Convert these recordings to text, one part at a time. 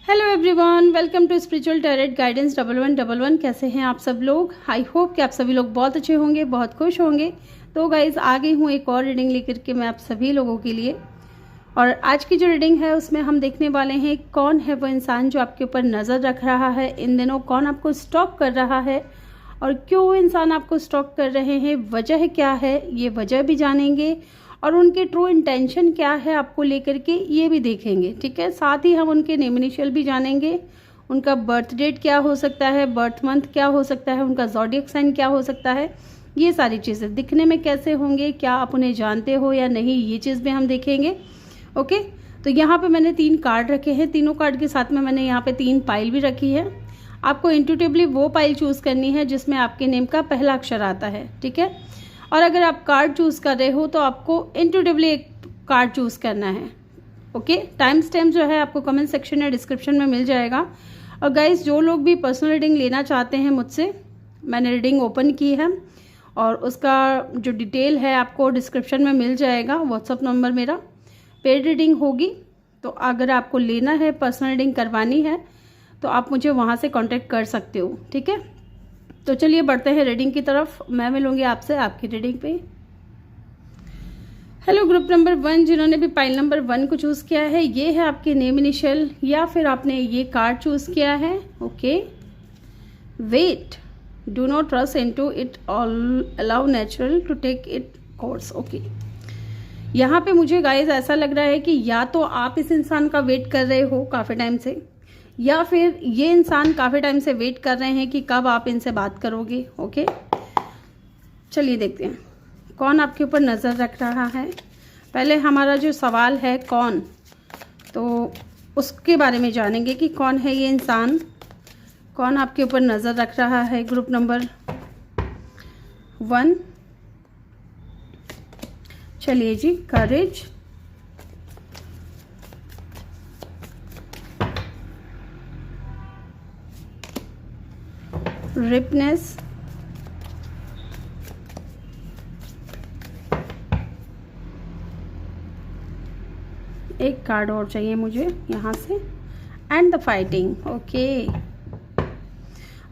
Hello everyone, welcome to spiritual tarot guidance 1111। कैसे हैं आप सब लोग? आई होप कि आप सभी लोग बहुत अच्छे होंगे, बहुत खुश होंगे। तो गाइज आ गई हूँ एक और रीडिंग लेकर के मैं आप सभी लोगों के लिए। और आज की जो रीडिंग है उसमें हम देखने वाले हैं कौन है वो इंसान जो आपके ऊपर नज़र रख रहा है इन दिनों, कौन आपको स्टॉक कर रहा है और क्यों वो इंसान आपको स्टॉक कर रहे हैं, वजह क्या है, ये वजह भी जानेंगे और उनके ट्रू इंटेंशन क्या है आपको लेकर के ये भी देखेंगे। ठीक है, साथ ही हम उनके नेम इनिशियल भी जानेंगे, उनका बर्थ डेट क्या हो सकता है, बर्थ मंथ क्या हो सकता है, उनका ज़ोडिएक साइन क्या हो सकता है, ये सारी चीज़ें दिखने में कैसे होंगे, क्या आप उन्हें जानते हो या नहीं, ये चीज़ भी हम देखेंगे। ओके, तो यहाँ पे मैंने 3 कार्ड रखे हैं, तीनों कार्ड के साथ में मैंने यहाँ पे 3 पाइल भी रखी है। आपको इंट्यूटिवली वो पाइल चूज़ करनी है जिसमें आपके नेम का पहला अक्षर आता है। ठीक है, और अगर आप कार्ड चूज़ कर रहे हो तो आपको इंट्यूटिवली एक कार्ड चूज़ करना है। ओके, टाइम स्टैम्प जो है आपको कमेंट सेक्शन या डिस्क्रिप्शन में मिल जाएगा। और गाइस, जो लोग भी पर्सनल रीडिंग लेना चाहते हैं मुझसे, मैंने रीडिंग ओपन की है और उसका जो डिटेल है आपको डिस्क्रिप्शन में मिल जाएगा। व्हाट्सअप नंबर मेरा, पेड रीडिंग होगी, तो अगर आपको लेना है, पर्सनल रीडिंग करवानी है तो आप मुझे वहाँ से कॉन्टेक्ट कर सकते हो। ठीक है, तो चलिए बढ़ते हैं रीडिंग की तरफ। मैं मिलूंगी आपसे आपकी रीडिंग पे। हेलो ग्रुप नंबर 1, जिन्होंने भी पाइल नंबर 1 को चूज़ किया है, ये है आपके नेम इनिशियल या फिर आपने ये कार्ड चूज़ किया है। Okay, wait, do not rush into it, all allow natural to take it course. Okay, यहाँ पे मुझे गाइस ऐसा लग रहा है कि या तो आप इस इंसान का वेट कर रहे हो काफ़ी टाइम से, या फिर ये इंसान काफ़ी टाइम से वेट कर रहे हैं कि कब आप इनसे बात करोगे। ओके, चलिए देखते हैं कौन आपके ऊपर नज़र रख रहा है। पहले हमारा जो सवाल है कौन, तो उसके बारे में जानेंगे कि कौन है ये इंसान, कौन आपके ऊपर नज़र रख रहा है। ग्रुप नंबर 1, चलिए जी, करेज, रिपनेस, एक कार्ड और चाहिए मुझे यहाँ से, and the fighting. Okay,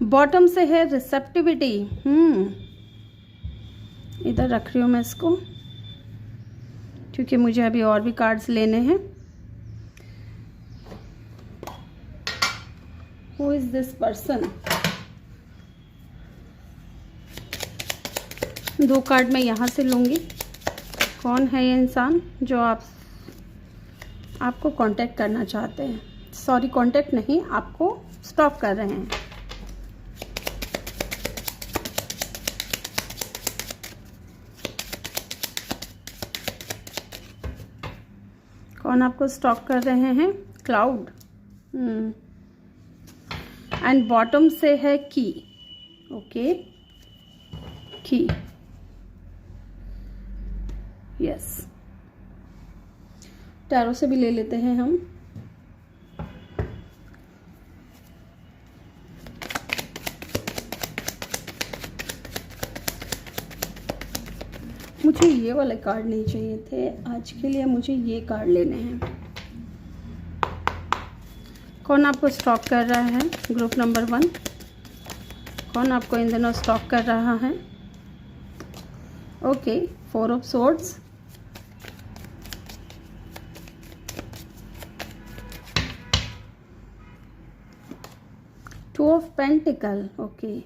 bottom से है रिसेप्टिविटी। इधर रख रही हूँ मैं इसको क्योंकि मुझे अभी और भी कार्ड्स लेने हैं। Who is this person? 2 card मैं यहाँ से लूँगी। कौन है ये इंसान जो आपको कांटेक्ट करना चाहते हैं, सॉरी कांटेक्ट नहीं, आपको स्टॉप कर रहे हैं। कौन आपको स्टॉप कर रहे हैं? क्लाउड, एंड बॉटम से है की। ओके, की, यस, टैरो से भी ले लेते हैं हम। मुझे ये वाले कार्ड नहीं चाहिए थे आज के लिए, मुझे ये कार्ड लेने हैं। कौन आपको स्टॉक कर रहा है? ग्रुप नंबर 1, कौन आपको इन दिनों स्टॉक कर रहा है? Okay, 4 of swords, Two of Pentacle, okay,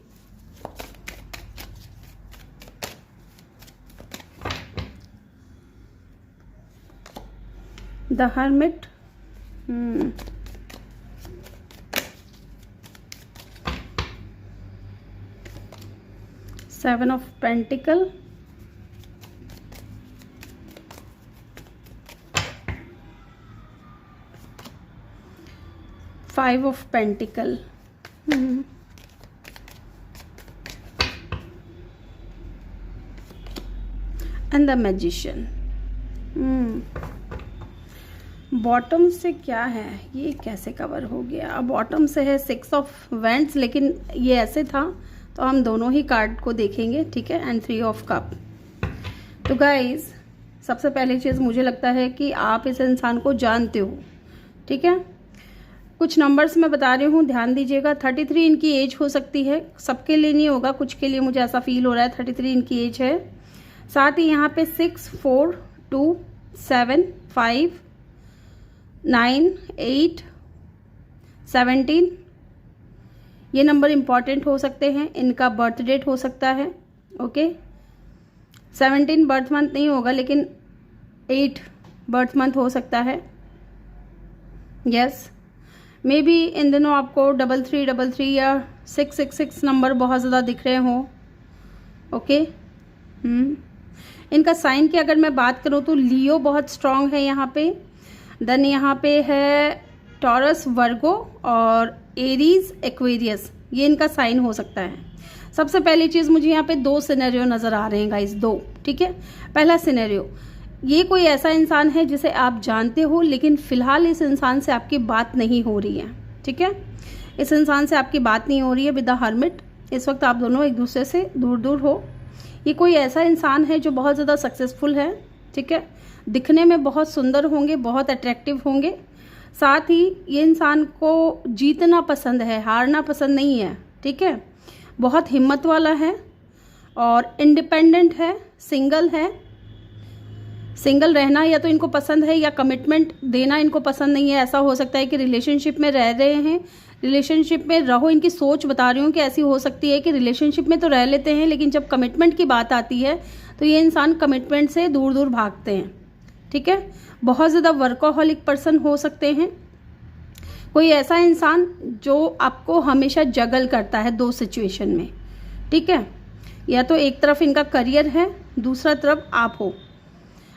the Hermit, Seven of Pentacle, Five of Pentacle, and the magician. Bottom से क्या है, ये कैसे कवर हो गया? बॉटम से है 6 ऑफ वेंट्स, लेकिन ये ऐसे था तो हम दोनों ही कार्ड को देखेंगे। ठीक है, एंड 3 ऑफ कप। तो गाइज, सबसे पहली चीज़ मुझे लगता है कि आप इस इंसान को जानते हो। ठीक है, कुछ नंबर्स मैं बता रही हूँ, ध्यान दीजिएगा। 33 इनकी एज हो सकती है, सबके लिए नहीं होगा, कुछ के लिए मुझे ऐसा फील हो रहा है 33 इनकी एज है। साथ ही यहाँ पे 6, 4, 2, 7, 5, 9, 8, 17 ये नंबर इम्पॉर्टेंट हो सकते हैं। इनका बर्थ डेट हो सकता है, ओके। 17 बर्थ मंथ नहीं होगा, लेकिन 8 बर्थ मंथ हो सकता है। यस, मे बी इन दिनों आपको 3333 या 666 नंबर बहुत ज़्यादा दिख रहे हों, ओके। इनका साइन की अगर मैं बात करूँ तो लियो बहुत स्ट्रांग है यहाँ पे। देन यहाँ पे है टॉरस, वर्गो और एरीज, एक्वेरियस, ये इनका साइन हो सकता है। सबसे पहली चीज़ मुझे यहाँ पे 2 सिनेरियो नज़र आ रहे हैं गाइस, 2, ठीक है। पहला सिनेरियो, ये कोई ऐसा इंसान है जिसे आप जानते हो, लेकिन फ़िलहाल इस इंसान से आपकी बात नहीं हो रही है, ठीक है। इस इंसान से आपकी बात नहीं हो रही है विद द हर्मिट। इस वक्त आप दोनों एक दूसरे से दूर दूर हो। ये कोई ऐसा इंसान है जो बहुत ज़्यादा सक्सेसफुल है, ठीक है। दिखने में बहुत सुंदर होंगे, बहुत अट्रैक्टिव होंगे। साथ ही ये इंसान को जीतना पसंद है, हारना पसंद नहीं है, ठीक है। बहुत हिम्मत वाला है और इंडिपेंडेंट है, सिंगल है। सिंगल रहना या तो इनको पसंद है या कमिटमेंट देना इनको पसंद नहीं है। ऐसा हो सकता है कि रिलेशनशिप में रह रहे हैं, रिलेशनशिप में रहो, इनकी सोच बता रही हूँ कि ऐसी हो सकती है कि रिलेशनशिप में तो रह लेते हैं, लेकिन जब कमिटमेंट की बात आती है तो ये इंसान कमिटमेंट से दूर दूर भागते हैं, ठीक है। बहुत ज़्यादा वर्कोहॉलिक पर्सन हो सकते हैं। कोई ऐसा इंसान जो आपको हमेशा जगल करता है 2 सिचुएशन में, ठीक है। या तो एक तरफ इनका करियर है, दूसरा तरफ आप हो।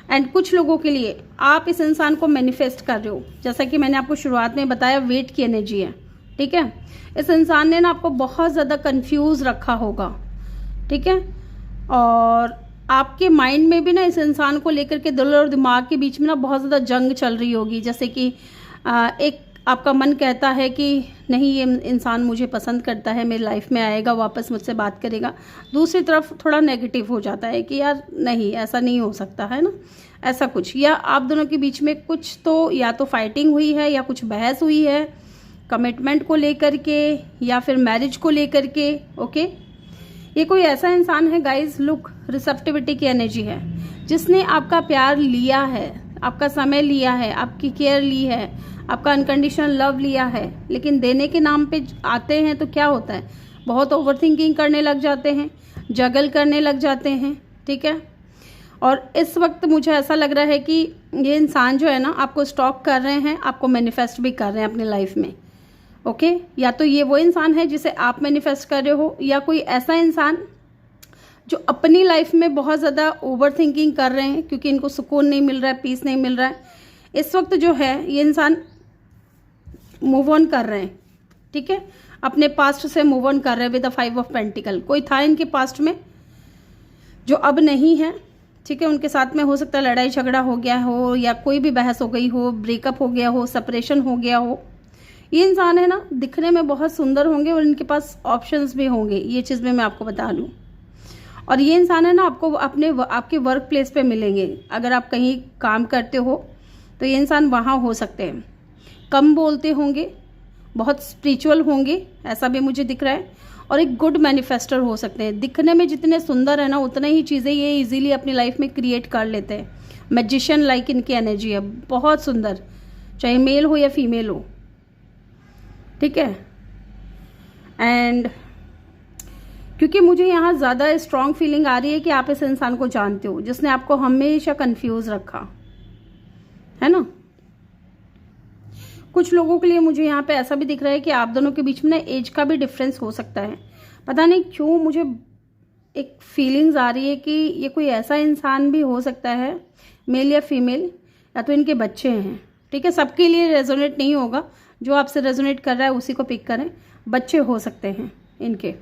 एंड कुछ लोगों के लिए आप इस इंसान को मैनिफेस्ट कर रहे हो, जैसा कि मैंने आपको शुरुआत में बताया, वेट की एनर्जी है, ठीक है। इस इंसान ने ना आपको बहुत ज़्यादा कंफ्यूज रखा होगा, ठीक है। और आपके माइंड में भी ना इस इंसान को लेकर के दिल और दिमाग के बीच में ना बहुत ज़्यादा जंग चल रही होगी। जैसे कि एक आपका मन कहता है कि नहीं, ये इंसान मुझे पसंद करता है, मेरी लाइफ में आएगा, वापस मुझसे बात करेगा। दूसरी तरफ थोड़ा नेगेटिव हो जाता है कि यार नहीं, ऐसा नहीं हो सकता है ना, ऐसा कुछ। या आप दोनों के बीच में कुछ तो या तो फाइटिंग हुई है या कुछ बहस हुई है कमिटमेंट को लेकर के या फिर मैरिज को लेकर के, ओके। ये कोई ऐसा इंसान है गाइज, लुक, रिसेप्टिविटी की एनर्जी है, जिसने आपका प्यार लिया है, आपका समय लिया है, आपकी केयर ली है, आपका अनकंडीशनल लव लिया है। लेकिन देने के नाम पे आते हैं तो क्या होता है, बहुत ओवरथिंकिंग करने लग जाते हैं, जगल करने लग जाते हैं, ठीक है। और इस वक्त मुझे ऐसा लग रहा है कि ये इंसान जो है ना आपको स्टॉक कर रहे हैं, आपको मैनिफेस्ट भी कर रहे हैं अपनी लाइफ में, ओके। या तो ये वो इंसान है जिसे आप मैनिफेस्ट कर रहे हो, या कोई ऐसा इंसान जो अपनी लाइफ में बहुत ज़्यादा ओवरथिंकिंग कर रहे हैं क्योंकि इनको सुकून नहीं मिल रहा है, पीस नहीं मिल रहा है। इस वक्त जो है ये इंसान मूव ऑन कर रहे हैं, ठीक है, अपने पास्ट से मूव ऑन कर रहे हैं विद द 5 ऑफ पेंटिकल। कोई था इनके पास्ट में जो अब नहीं है, ठीक है। उनके साथ में हो सकता है लड़ाई झगड़ा हो गया हो, या कोई भी बहस हो गई हो, ब्रेकअप हो गया हो, सेपरेशन हो गया हो। ये इंसान है ना, दिखने में बहुत सुंदर होंगे और इनके पास ऑप्शंस भी होंगे, ये चीज़ भी मैं आपको बता दूँ। और ये इंसान है ना आपको आपके वर्क प्लेस पे मिलेंगे। अगर आप कहीं काम करते हो तो ये इंसान वहाँ हो सकते हैं। कम बोलते होंगे, बहुत स्पिरिचुअल होंगे, ऐसा भी मुझे दिख रहा है। और एक गुड मैनिफेस्टर हो सकते हैं। दिखने में जितने सुंदर है ना, उतने ही चीज़ें ये इजीली अपनी लाइफ में क्रिएट कर लेते हैं। मैजिशियन लाइक इनकी एनर्जी है, बहुत सुंदर, चाहे मेल हो या फीमेल हो, ठीक है। एंड क्योंकि मुझे यहाँ ज़्यादा स्ट्रॉन्ग फीलिंग आ रही है कि आप इस इंसान को जानते हो, जिसने आपको हमेशा कंफ्यूज रखा है ना। कुछ लोगों के लिए मुझे यहाँ पे ऐसा भी दिख रहा है कि आप दोनों के बीच में ना एज का भी डिफरेंस हो सकता है। पता नहीं क्यों मुझे एक फीलिंग्स आ रही है कि ये कोई ऐसा इंसान भी हो सकता है, मेल या फीमेल, या तो इनके बच्चे हैं, ठीक है। सबके लिए रेजोनेट नहीं होगा, जो आपसे रेजोनेट कर रहा है उसी को पिक करें। बच्चे हो सकते हैं इनके,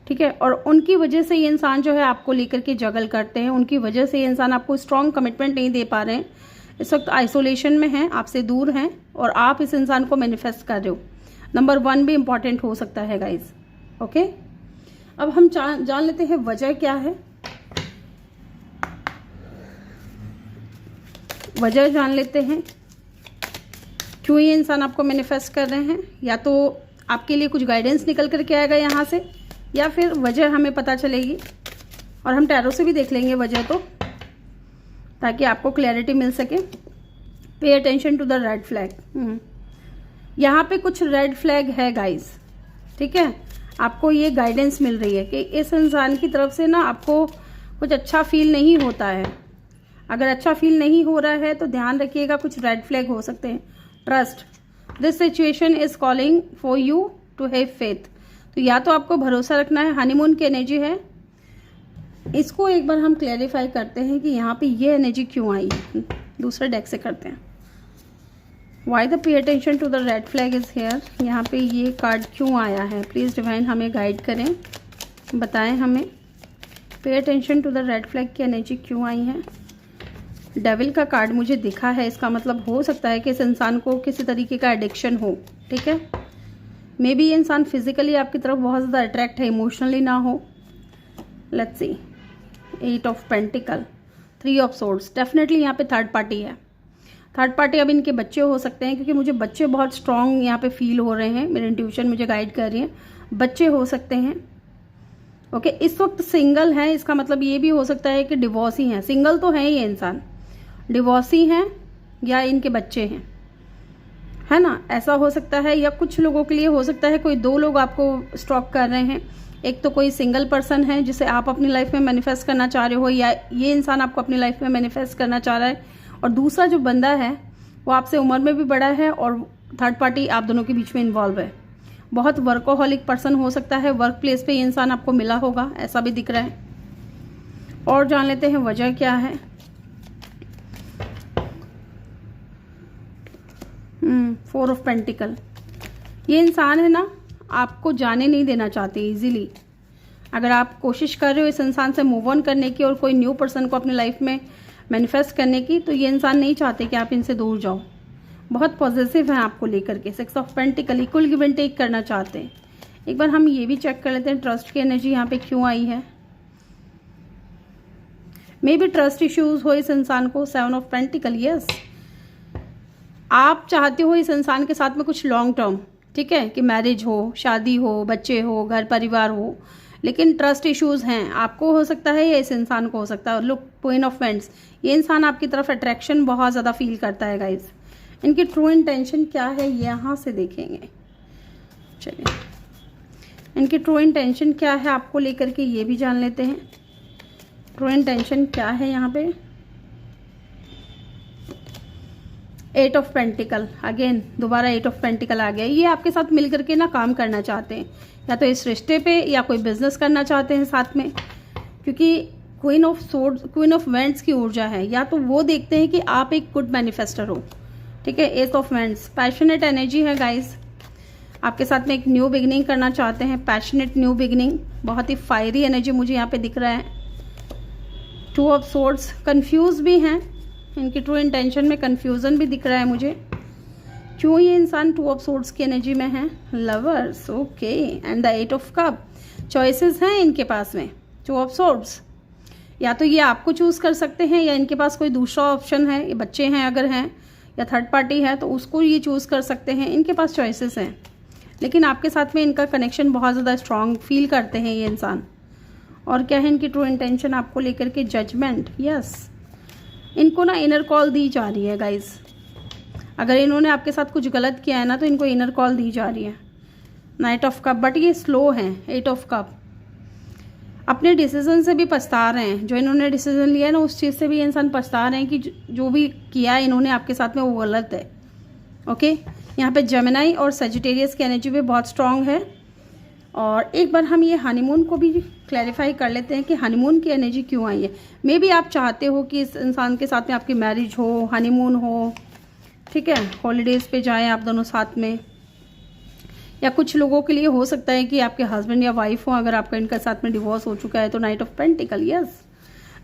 ठीक है। और उनकी वजह से ये इंसान जो है आपको लेकर के जगल करते हैं, उनकी वजह से ये इंसान आपको स्ट्रॉन्ग कमिटमेंट नहीं दे पा रहे हैं। इस वक्त आइसोलेशन में हैं, आपसे दूर हैं, और आप इस इंसान को मैनिफेस्ट कर रहे हो। नंबर 1 भी इंपॉर्टेंट हो सकता है गाइज, ओके। अब हम जान लेते हैं वजह क्या है। वजह जान लेते हैं। क्यों ये इंसान आपको मैनिफेस्ट कर रहे हैं, या तो आपके लिए कुछ गाइडेंस निकल करके आएगा यहाँ से, या फिर वजह हमें पता चलेगी और हम टैरो से भी देख लेंगे वजह, तो ताकि आपको क्लैरिटी मिल सके। Pay attention to the red flag. यहाँ पे कुछ रेड फ्लैग है गाइस, ठीक है। आपको ये गाइडेंस मिल रही है कि इस इंसान की तरफ से ना आपको कुछ अच्छा फील नहीं होता है। अगर अच्छा फील नहीं हो रहा है तो ध्यान रखिएगा, कुछ रेड फ्लैग हो सकते हैं। Trust, this situation is calling for you to have faith. तो या तो आपको भरोसा रखना है, हनीमून की एनर्जी है। इसको एक बार हम क्लैरिफाई करते हैं कि यहाँ पे ये एनर्जी क्यों आई है। दूसरे डेक से करते हैं। Why the pay attention to the red flag is here. यहाँ पे ये कार्ड क्यों आया है, प्लीज़ डिवाइन हमें गाइड करें, बताएं हमें। Pay attention to the red flag की एनर्जी क्यों आई है। डेविल का कार्ड मुझे दिखा है, इसका मतलब हो सकता है कि इस इंसान को किसी तरीके का एडिक्शन हो, ठीक है। मे बी ये इंसान फिजिकली आपकी तरफ बहुत ज़्यादा अट्रैक्ट है, इमोशनली ना हो। Let's see, 8 of pentacle, 3 of swords. Definitely यहाँ पे थर्ड पार्टी है। थर्ड पार्टी अब इनके बच्चे हो सकते हैं, क्योंकि मुझे बच्चे बहुत स्ट्रॉन्ग यहाँ पे फील हो रहे हैं। मेरी इंट्यूशन मुझे गाइड कर रही है, बच्चे हो सकते हैं। ओके, इस वक्त सिंगल है, इसका मतलब ये भी हो सकता है कि डिवोर्सी हैं। सिंगल तो है ये इंसान, डिवोर्सी हैं या इनके बच्चे हैं, है ना, ऐसा हो सकता है। या कुछ लोगों के लिए हो सकता है कोई 2 लोग आपको स्टॉक कर रहे हैं। एक तो कोई सिंगल पर्सन है जिसे आप अपनी लाइफ में मैनिफेस्ट करना चाह रहे हो, या ये इंसान आपको अपनी लाइफ में मैनिफेस्ट करना चाह रहा है। और दूसरा जो बंदा है वो आपसे उम्र में भी बड़ा है, और थर्ड पार्टी आप दोनों के बीच में इन्वॉल्व है। बहुत वर्कोहॉलिक पर्सन हो सकता है, वर्क प्लेस पे ये इंसान आपको मिला होगा, ऐसा भी दिख रहा है। और जान लेते हैं वजह क्या है। 4 ऑफ पेंटिकल। ये इंसान है ना, आपको जाने नहीं देना चाहते इजीली। अगर आप कोशिश कर रहे हो इस इंसान से मूव ऑन करने की और कोई न्यू पर्सन को अपनी लाइफ में मैनिफेस्ट करने की, तो ये इंसान नहीं चाहते कि आप इनसे दूर जाओ। बहुत पॉजिटिव हैं आपको लेकर के। 6 of pentacles, equal give and take करना चाहते हैं। एक बार हम ये भी चेक कर लेते हैं ट्रस्ट की एनर्जी यहाँ पे क्यों आई है। मे बी ट्रस्ट इश्यूज हो इस इंसान को। 7 ऑफ पेंटिकल, यस, आप चाहते हो इस इंसान के साथ में कुछ लॉन्ग टर्म, ठीक है, कि मैरिज हो, शादी हो, बच्चे हो, घर परिवार हो, लेकिन ट्रस्ट इश्यूज हैं। आपको हो सकता है या इस इंसान को हो सकता है। लुक, क्वीन ऑफ वेंट्स, ये इंसान आपकी तरफ अट्रैक्शन बहुत ज़्यादा फील करता है गाइज। इनकी ट्रू इंटेंशन क्या है यहाँ से देखेंगे। चलिए, इनकी ट्रू इंटेंशन क्या है आपको लेकर के ये भी जान लेते हैं। ट्रू इंटेंशन क्या है यहाँ पे। 8 ऑफ पेंटिकल, अगेन दोबारा 8 ऑफ पेंटिकल आ गया। ये आपके साथ मिल करके ना काम करना चाहते हैं, या तो इस रिश्ते पे या कोई बिजनेस करना चाहते हैं साथ में, क्योंकि queen of swords, queen of vents की ऊर्जा है। या तो वो देखते हैं कि आप एक गुड मैनिफेस्टर हो, ठीक है। 8 ऑफ वेंट्स, पैशनेट एनर्जी है गाइस। आपके साथ में एक न्यू बिगिनिंग करना चाहते हैं, पैशनेट न्यू बिगिनिंग। बहुत ही फायरी एनर्जी मुझे यहाँ पे दिख रहा है। 2 ऑफ सोर्ड्स, कंफ्यूज भी हैं। इनकी ट्रू इंटेंशन में कंफ्यूजन भी दिख रहा है मुझे। क्यों ये इंसान 2 ऑफ सोर्ड्स की एनर्जी में है। Lovers, okay, and the 8 of cup. Choices हैं इनके पास में। 2 ऑफ सोर्ड्स, या तो ये आपको चूज कर सकते हैं, या इनके पास कोई दूसरा ऑप्शन है। ये बच्चे हैं अगर हैं, या थर्ड पार्टी है तो उसको ये चूज कर सकते हैं। इनके पास चॉइसेस हैं, लेकिन आपके साथ में इनका कनेक्शन बहुत ज़्यादा स्ट्रांग फील करते हैं ये इंसान। और क्या है इनकी ट्रू इंटेंशन आपको लेकर के। जजमेंट, यस, इनको ना इनर कॉल दी जा रही है गाइज। अगर इन्होंने आपके साथ कुछ गलत किया है ना, तो इनको इनर कॉल दी जा रही है। 9 ऑफ कप, बट ये स्लो हैं। 8 ऑफ कप, अपने डिसीजन से भी पछता रहे हैं। जो इन्होंने डिसीजन लिया है ना, उस चीज़ से भी इंसान पछता रहे हैं कि जो भी किया है इन्होंने आपके साथ में वो गलत है। ओके, यहाँ पे जेमिनी और सजिटेरियस की एनर्जी भी बहुत स्ट्रांग है। और एक बार हम ये हनीमून को भी क्लैरिफाई कर लेते हैं कि हनीमून की एनर्जी क्यों आई है। मे बी आप चाहते हो कि इस इंसान के साथ में आपकी मैरिज हो, हनीमून हो, ठीक है, हॉलीडेज पे जाएं आप दोनों साथ में। या कुछ लोगों के लिए हो सकता है कि आपके हस्बैंड या वाइफ हो, अगर आपका इनके साथ में डिवोर्स हो चुका है तो। 9 of pentacle, yes,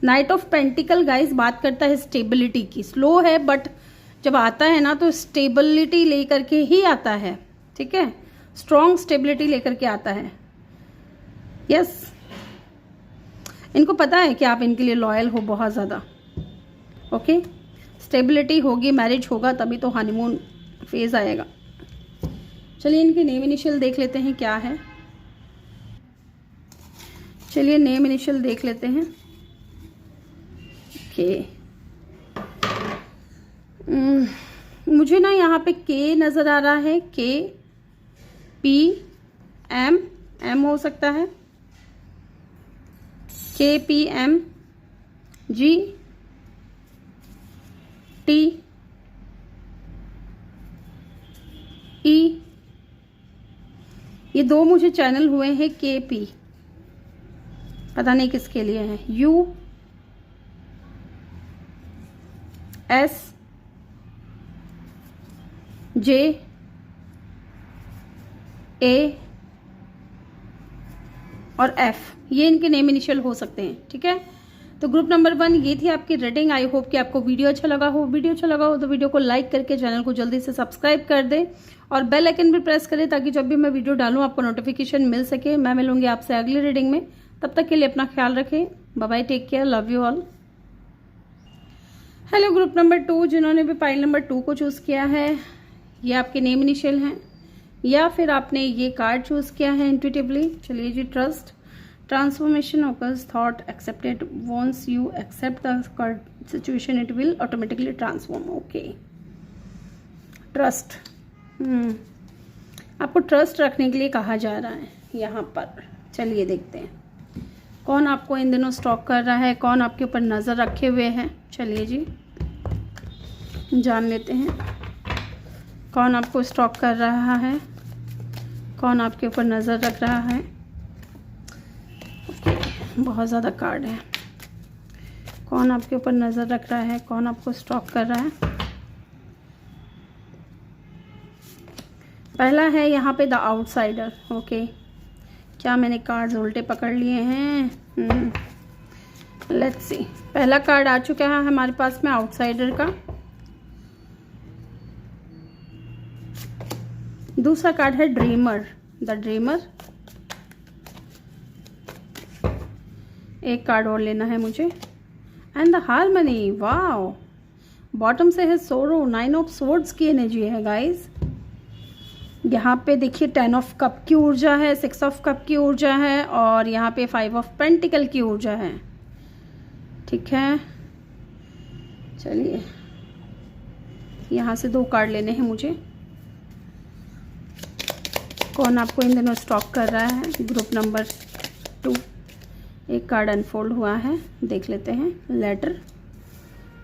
9 of pentacle guys बात करता है स्टेबिलिटी की। स्लो है बट जब आता है ना तो स्टेबिलिटी लेकर के ही आता है, ठीक है, स्ट्रॉन्ग स्टेबिलिटी लेकर के आता है। यस, इनको पता है कि आप इनके लिए लॉयल हो बहुत ज़्यादा। ओके, स्टेबिलिटी होगी, मैरिज होगा, तभी तो हनीमून फेज आएगा। चलिए इनके नेम इनिशियल देख लेते हैं क्या है। चलिए नेम इनिशियल देख लेते हैं। ओके, मुझे ना यहाँ पे के नज़र आ रहा है, के पी एम, एम हो सकता है, K P M, G T E, ये दो मुझे चैनल हुए हैं, के पी, पता नहीं किसके लिए है, यू एस जे ए और एफ, ये इनके नेम इनिशियल हो सकते हैं। ठीक है, तो ग्रुप नंबर 1 ये थी आपकी रीडिंग। आई होप कि आपको वीडियो अच्छा लगा हो। वीडियो अच्छा लगा हो तो वीडियो को लाइक करके चैनल को जल्दी से सब्सक्राइब कर दें और बेल आइकन भी प्रेस करें ताकि जब भी मैं वीडियो डालूं आपको नोटिफिकेशन मिल सके। मैं मिलूंगी आपसे अगली रीडिंग में, तब तक के लिए अपना ख्याल रखें। Bye bye, take care, love you all. Hello group number 2, जिन्होंने भी पाइल नंबर 2 को चूज़ किया है, ये आपके नेम इनिशियल हैं या फिर आपने ये कार्ड चूज़ किया है इंट्यूटिवली। चलिए जी, trust, transformation occurs, thought accepted, once you accept the situation it will automatically transform। Okay, trust, आपको ट्रस्ट रखने के लिए कहा जा रहा है यहाँ पर। चलिए देखते हैं कौन आपको इन दिनों स्टॉक कर रहा है, कौन आपके ऊपर नज़र रखे हुए हैं। चलिए जी जान लेते हैं कौन आपको स्टॉक कर रहा है, कौन आपके ऊपर नज़र रख रहा है। बहुत ज़्यादा कार्ड है, कौन आपके ऊपर नज़र रख रहा है, कौन आपको स्टॉक कर रहा है। पहला है यहाँ पे द आउटसाइडर। ओके, क्या मैंने कार्ड्स उल्टे पकड़ लिए हैं? लेट्स सी, पहला कार्ड आ चुका है हमारे पास में आउटसाइडर का। दूसरा कार्ड है ड्रीमर, द ड्रीमर। एक कार्ड और लेना है मुझे, and the harmony. Wow, bottom से है सोरो, 9 ऑफ सोर्ड्स की एनर्जी है गाइस। यहाँ पे देखिए 10 ऑफ कप की ऊर्जा है, 6 ऑफ कप की ऊर्जा है और यहाँ पे 5 ऑफ पेंटिकल की ऊर्जा है। ठीक है, चलिए यहाँ से 2 कार्ड लेने हैं मुझे। कौन आपको इन दिनों स्टॉक कर रहा है? ग्रुप नंबर 2, एक कार्ड अनफोल्ड हुआ है, देख लेते हैं। लेटर,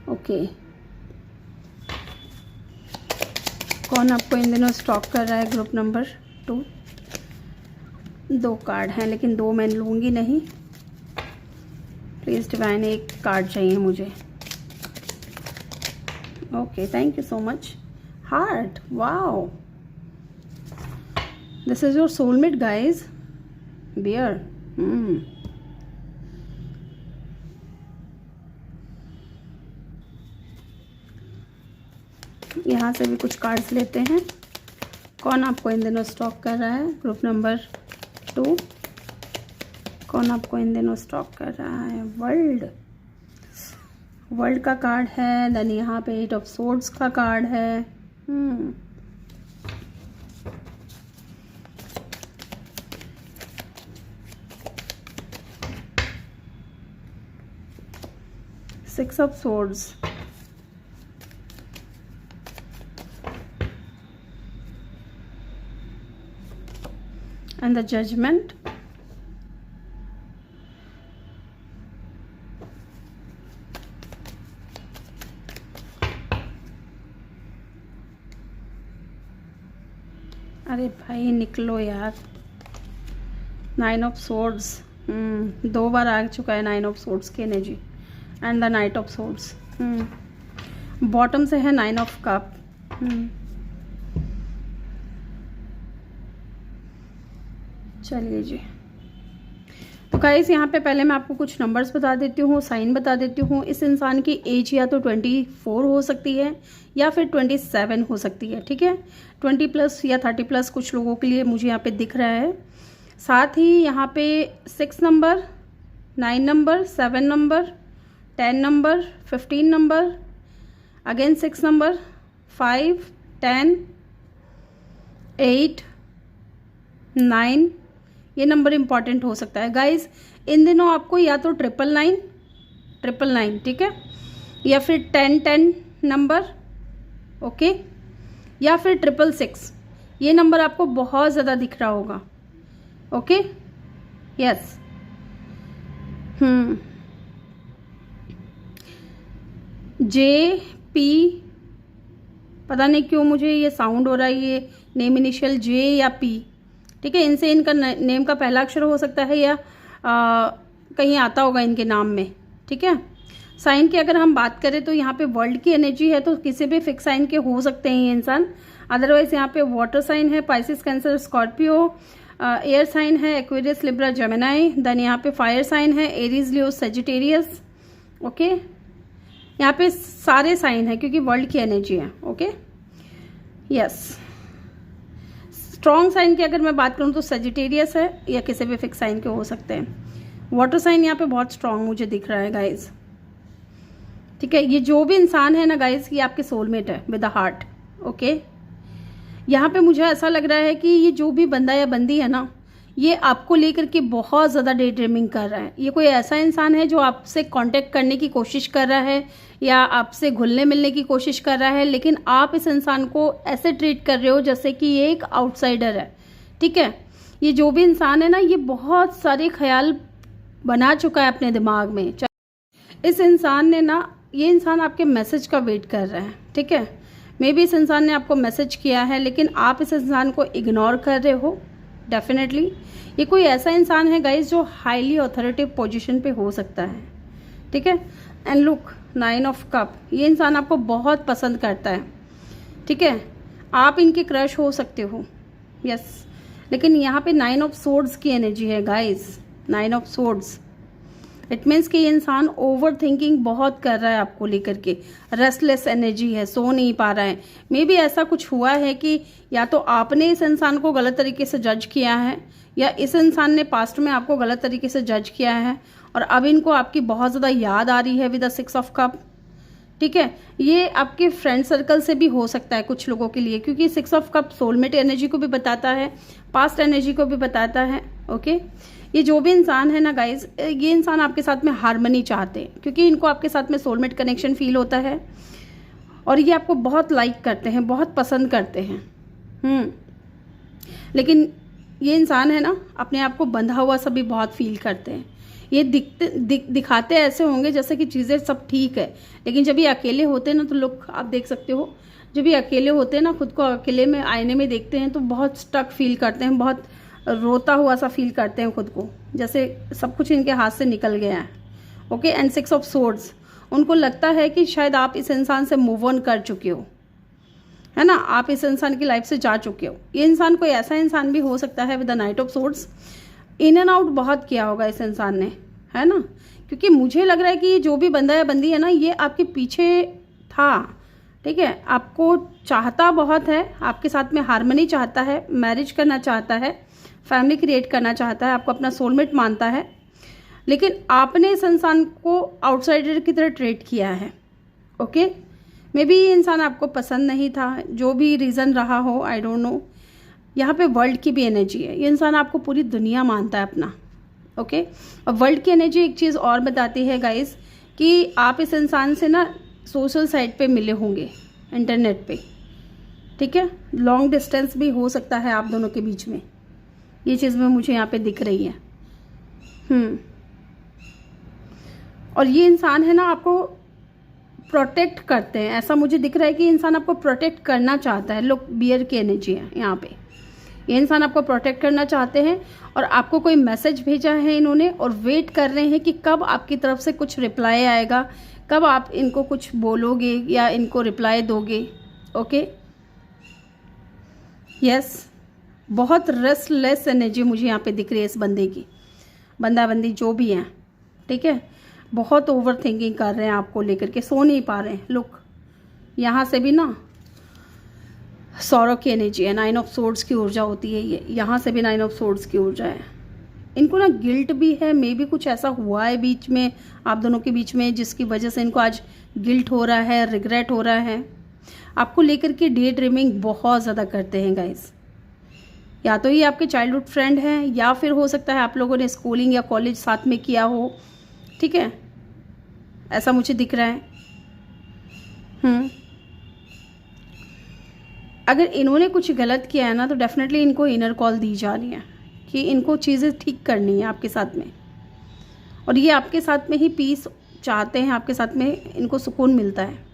ओके, कौन आपको इन दिनों स्टॉक कर रहा है? ग्रुप नंबर 2, 2 कार्ड हैं लेकिन 2 मैं लूँगी नहीं। प्लीज़ डिवाइन, एक कार्ड चाहिए मुझे। Okay, thank you so much. Heart, wow, this is your soulmate guys. Bear, यहाँ से भी कुछ कार्ड्स लेते हैं। कौन आपको इन दिनों स्टॉक कर रहा है? ग्रुप नंबर 2, कौन आपको इन दिनों स्टॉक कर रहा है? वर्ल्ड, वर्ल्ड का कार्ड है। देन यहाँ पे 8 ऑफ सोर्ड्स का कार्ड है। 6 of swords, and the judgment, अरे भाई निकलो यार। 9 ऑफ सोर्ड्स, 2 बार आ चुका है 9 ऑफ सोर्ड्स की energy, and the night of swords. Bottom से है 9 ऑफ कप। चलिए जी, तो गाइस यहाँ पे पहले मैं आपको कुछ नंबर्स बता देती हूँ, साइन बता देती हूँ। इस इंसान की एज या तो 24 हो सकती है या फिर 27 हो सकती है। ठीक है, 20+ या 30+ कुछ लोगों के लिए मुझे यहाँ पे दिख रहा है। साथ ही यहाँ पे 6 number, 9 number, 7 number, 10 number, 15 number, again 6 number, 5, 10, 8, 9, ये नंबर इंपॉर्टेंट हो सकता है गाइज। इन दिनों आपको या तो 999, ठीक है, या फिर 1010 नंबर, ओके, या फिर 666, ये नंबर आपको बहुत ज़्यादा दिख रहा होगा, ओके, यस। JP, पता नहीं क्यों मुझे ये साउंड हो रहा है, ये नेम इनिशियल J या P, ठीक है, इनसे इनका नेम का पहला अक्षर हो सकता है या कहीं आता होगा इनके नाम में, ठीक है। साइन की अगर हम बात करें तो यहाँ पे वर्ल्ड की एनर्जी है, तो किसी भी फिक्स साइन के हो सकते हैं ये इंसान। अदरवाइज यहाँ पे वाटर साइन है, Pisces, Cancer, Scorpio, air sign है, एक्वेरियस, लिब्रा, जेमिनाई, देन यहाँ पे फायर साइन है, एरीज, लियो, सेजिटेरियस, ओके। यहाँ पे सारे साइन है क्योंकि वर्ल्ड की एनर्जी है, ओके, यस। स्ट्रॉन्ग साइन की अगर मैं बात करूँ तो सेजिटेरियस है या किसी भी फिक्स साइन के हो सकते हैं। वाटर साइन यहाँ पे बहुत स्ट्रॉन्ग मुझे दिख रहा है गाइज, ठीक है। ये जो भी इंसान है ना गाइज, ये आपके सोलमेट है विद द हार्ट, ओके। यहाँ पे मुझे ऐसा लग रहा है कि ये जो भी बंदा या बंदी है ना, ये आपको लेकर के बहुत ज़्यादा डे ड्रीमिंग कर रहा है। ये कोई ऐसा इंसान है जो आपसे कांटेक्ट करने की कोशिश कर रहा है या आपसे घुलने मिलने की कोशिश कर रहा है, लेकिन आप इस इंसान को ऐसे ट्रीट कर रहे हो जैसे कि ये एक आउटसाइडर है, ठीक है। ये जो भी इंसान है ना, ये बहुत सारे ख्याल बना चुका है अपने दिमाग में। इस इंसान ने ना, ये इंसान आपके मैसेज का वेट कर रहा है, ठीक है। मे बी इस इंसान ने आपको मैसेज किया है लेकिन आप इस इंसान को इग्नोर कर रहे हो, डेफिनेटली। ये कोई ऐसा इंसान है गाइज जो हाईली ऑथोरिटेटिव पोजीशन पे हो सकता है, ठीक है। एंड लुक, 9 ऑफ कप, ये इंसान आपको बहुत पसंद करता है, ठीक है। आप इनके क्रश हो सकते हो, यस, लेकिन यहाँ पे 9 ऑफ सोर्ड्स की एनर्जी है guys, 9 of swords. It means कि ये इंसान ओवर थिंकिंग बहुत कर रहा है आपको लेकर के, रेस्टलेस एनर्जी है, सो नहीं पा रहा है। मे बी ऐसा कुछ हुआ है कि या तो आपने इस इंसान को गलत तरीके से जज किया है या इस इंसान ने पास्ट में आपको गलत तरीके से जज किया है और अब इनको आपकी बहुत ज़्यादा याद आ रही है विद द 6 ऑफ कप, ठीक है। ये आपके फ्रेंड सर्कल से भी हो सकता है कुछ लोगों के लिए, क्योंकि 6 ऑफ कप सोलमेट एनर्जी को भी बताता है, पास्ट एनर्जी को भी बताता है, ओके। ये जो भी इंसान है ना गाइज, ये इंसान आपके साथ में हार्मनी चाहते हैं क्योंकि इनको आपके साथ में सोलमेट कनेक्शन फील होता है और ये आपको बहुत लाइक करते हैं, बहुत पसंद करते हैं। लेकिन ये इंसान है ना, अपने आप को बंधा हुआ सा भी बहुत फील करते हैं। ये दिखाते ऐसे होंगे जैसे कि चीज़ें सब ठीक है, लेकिन जब ये अकेले होते हैं ना, तो लोग, आप देख सकते हो, जब ये अकेले होते हैं ना, खुद को अकेले में आईने में देखते हैं तो बहुत स्टक फील करते हैं, बहुत रोता हुआ सा फील करते हैं खुद को, जैसे सब कुछ इनके हाथ से निकल गया है, ओके। एंड 6 ऑफ सोर्ड्स, उनको लगता है कि शायद आप इस इंसान से मूव ऑन कर चुके हो, है ना, आप इस इंसान की लाइफ से जा चुके हो। ये इंसान कोई ऐसा इंसान भी हो सकता है with the night of swords. In and out बहुत किया होगा इस इंसान ने, है ना, क्योंकि मुझे लग रहा है कि ये जो भी बंदा या बंदी है ना, ये आपके पीछे था, ठीक है। आपको चाहता बहुत है, आपके साथ में हार्मनी चाहता है, मैरिज करना चाहता है, फैमिली क्रिएट करना चाहता है, आपको अपना सोलमेट मानता है, लेकिन आपने इस इंसान को आउटसाइडर की तरह ट्रीट किया है, ओके। मे बी ये इंसान आपको पसंद नहीं था, जो भी रीज़न रहा हो, आई डोंट नो। यहाँ पे वर्ल्ड की भी एनर्जी है, ये इंसान आपको पूरी दुनिया मानता है अपना, ओके। और वर्ल्ड की एनर्जी एक चीज़ और बताती है गाइस कि आप इस इंसान से ना सोशल साइट पे मिले होंगे, इंटरनेट पे, ठीक है। लॉन्ग डिस्टेंस भी हो सकता है आप दोनों के बीच में, ये चीज़ में मुझे यहाँ पे दिख रही है। और ये इंसान है ना, आपको प्रोटेक्ट करते हैं, ऐसा मुझे दिख रहा है कि इंसान आपको प्रोटेक्ट करना चाहता है। लोग, बियर की एनर्जी है यहाँ पे, ये इंसान आपको प्रोटेक्ट करना चाहते हैं और आपको कोई मैसेज भेजा है इन्होंने और वेट कर रहे हैं कि कब आपकी तरफ से कुछ रिप्लाई आएगा, कब आप इनको कुछ बोलोगे या इनको रिप्लाई दोगे, ओके, यस। बहुत रेस्टलेस एनर्जी मुझे यहाँ पे दिख रही है इस बंदे की, बंदा बंदी जो भी हैं, ठीक है। बहुत ओवर थिंकिंग कर रहे हैं आपको लेकर के, सो नहीं पा रहे हैं। लुक, यहाँ से भी ना सौरव की एनर्जी है, 9 ऑफ सोर्ड्स की ऊर्जा होती है ये, यहाँ से भी 9 ऑफ सोर्ड्स की ऊर्जा है। इनको ना गिल्ट भी है, मे बी कुछ ऐसा हुआ है बीच में आप दोनों के बीच में जिसकी वजह से इनको आज गिल्ट हो रहा है, रिग्रेट हो रहा है, आपको लेकर के डे ड्रीमिंग बहुत ज़्यादा करते हैं गाइस। या तो ये आपके चाइल्डहुड फ्रेंड हैं, या फिर हो सकता है आप लोगों ने स्कूलिंग या कॉलेज साथ में किया हो, ठीक है, ऐसा मुझे दिख रहा है। अगर इन्होंने कुछ गलत किया है ना, तो डेफिनेटली इनको इनर कॉल दी जा रही है कि इनको चीज़ें ठीक करनी है आपके साथ में, और ये आपके साथ में ही पीस चाहते हैं, आपके साथ में इनको सुकून मिलता है।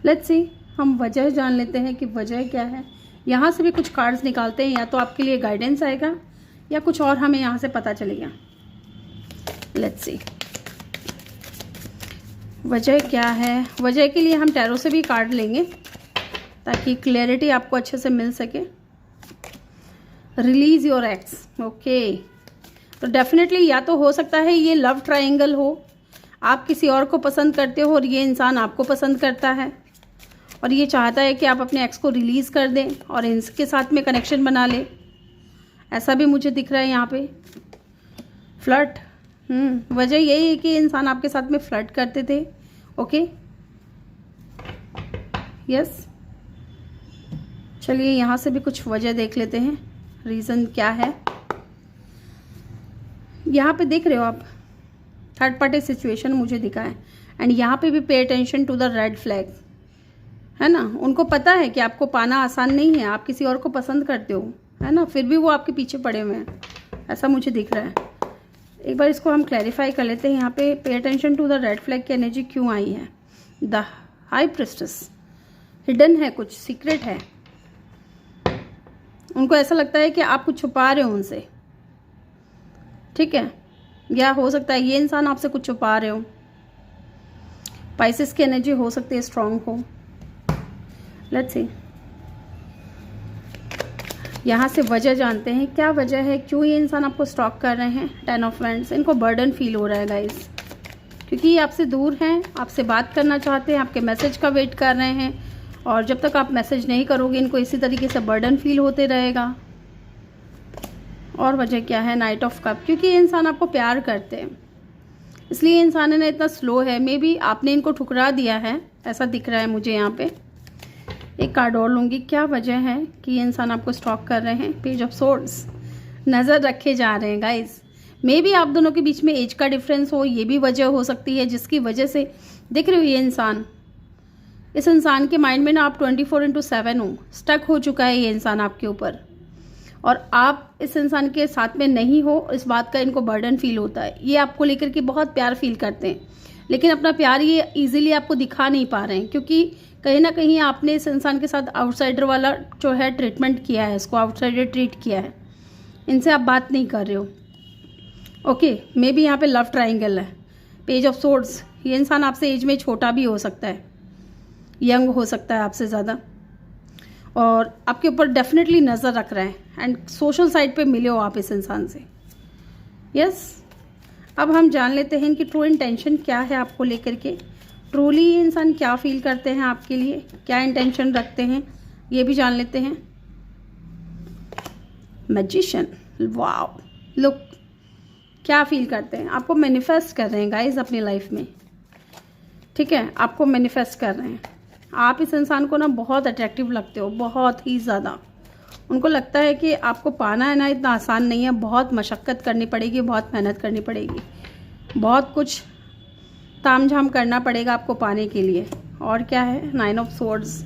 लेट्स सी, हम वजह जान लेते हैं कि वजह क्या है। यहाँ से भी कुछ कार्ड्स निकालते हैं, या तो आपके लिए गाइडेंस आएगा या कुछ और हमें यहाँ से पता चलेगा। लेट्स सी वजह क्या है। वजह के लिए हम टैरो से भी कार्ड लेंगे ताकि क्लैरिटी आपको अच्छे से मिल सके। Release your x, okay. तो डेफिनेटली या तो हो सकता है ये लव ट्रायंगल हो, आप किसी और को पसंद करते हो और ये इंसान आपको पसंद करता है, और ये चाहता है कि आप अपने एक्स को रिलीज़ कर दें और इनके साथ में कनेक्शन बना ले। ऐसा भी मुझे दिख रहा है यहाँ पे। फ्लर्ट, वजह यही है कि इंसान आपके साथ में फ्लर्ट करते थे, ओके, यस। चलिए यहाँ से भी कुछ वजह देख लेते हैं, रीज़न क्या है। यहाँ पे देख रहे हो आप, थर्ड पार्टी सिचुएशन मुझे दिखा है, एंड यहाँ पे भी pay attention to the red flag, है ना। उनको पता है कि आपको पाना आसान नहीं है, आप किसी और को पसंद करते हो, है ना, फिर भी वो आपके पीछे पड़े हुए हैं, ऐसा मुझे दिख रहा है। एक बार इसको हम क्लैरिफाई कर लेते हैं। यहाँ pay attention to the red flag की एनर्जी क्यों आई है। द हाई प्रिस्टेस, हिडन है, कुछ सीक्रेट है। उनको ऐसा लगता है कि आप कुछ छुपा रहे हो उनसे, ठीक है, या हो सकता है ये इंसान आपसे कुछ छुपा रहे हो। पाइसेस की एनर्जी हो सकती है स्ट्रांग हो। लेट्स सी, यहाँ से वजह जानते हैं, क्या वजह है, क्यों ये इंसान आपको स्टॉक कर रहे हैं। 10 ऑफ वैंड्स, इनको बर्डन फील हो रहा है गाइस, क्योंकि ये आपसे दूर हैं, आपसे बात करना चाहते हैं, आपके मैसेज का वेट कर रहे हैं, और जब तक आप मैसेज नहीं करोगे इनको इसी तरीके से बर्डन फील होते रहेगा। और वजह क्या है, नाइट ऑफ कप, क्योंकि ये इंसान आपको प्यार करते हैं, इसलिए इंसान है ना इतना स्लो है। मे बी आपने इनको ठुकरा दिया है, ऐसा दिख रहा है मुझे। यहाँ पे एक कार्ड और लूँगी, क्या वजह है कि ये इंसान आपको स्टॉक कर रहे हैं। पेज ऑफ सोर्ड्स, नज़र रखे जा रहे हैं गाइस। मे बी आप दोनों के बीच में एज का डिफरेंस हो, ये भी वजह हो सकती है जिसकी वजह से देख रहे हो ये इंसान, इस इंसान के माइंड में ना आप 24/7 हो, स्टक हो चुका है ये इंसान आपके ऊपर, और आप इस इंसान के साथ में नहीं हो, इस बात का इनको बर्डन फील होता है। ये आपको लेकर के बहुत प्यार फील करते हैं, लेकिन अपना प्यार ये इजीली आपको दिखा नहीं पा रहे हैं, क्योंकि कहीं ना कहीं आपने इस इंसान के साथ आउटसाइडर वाला जो है ट्रीटमेंट किया है, इसको आउटसाइडर ट्रीट किया है, इनसे आप बात नहीं कर रहे हो, ओके। मे बी यहाँ पे लव ट्रायंगल है। पेज ऑफ सोर्ड्स, ये इंसान आपसे एज में छोटा भी हो सकता है, यंग हो सकता है आपसे ज़्यादा, और आपके ऊपर डेफिनेटली नज़र रख रहा है, एंड सोशल साइड पे मिले हो आप इस इंसान से, यस। अब हम जान लेते हैं इनकी ट्रू इंटेंशन क्या है आपको लेकर के। ट्रूली ये इंसान क्या फील करते हैं आपके लिए, क्या इंटेंशन रखते हैं, ये भी जान लेते हैं। मैजिशियन, वाव, लुक, क्या फील करते हैं, आपको मैनिफेस्ट कर रहे हैं गाइस अपनी लाइफ में, ठीक है, आपको मैनिफेस्ट कर रहे हैं। आप इस इंसान को ना बहुत अट्रैक्टिव लगते हो, बहुत ही ज़्यादा। उनको लगता है कि आपको पाना है ना इतना आसान नहीं है, बहुत मशक्क़त करनी पड़ेगी, बहुत मेहनत करनी पड़ेगी, बहुत कुछ तामझाम करना पड़ेगा आपको पाने के लिए। और क्या है, 9 ऑफ सोर्ड्स,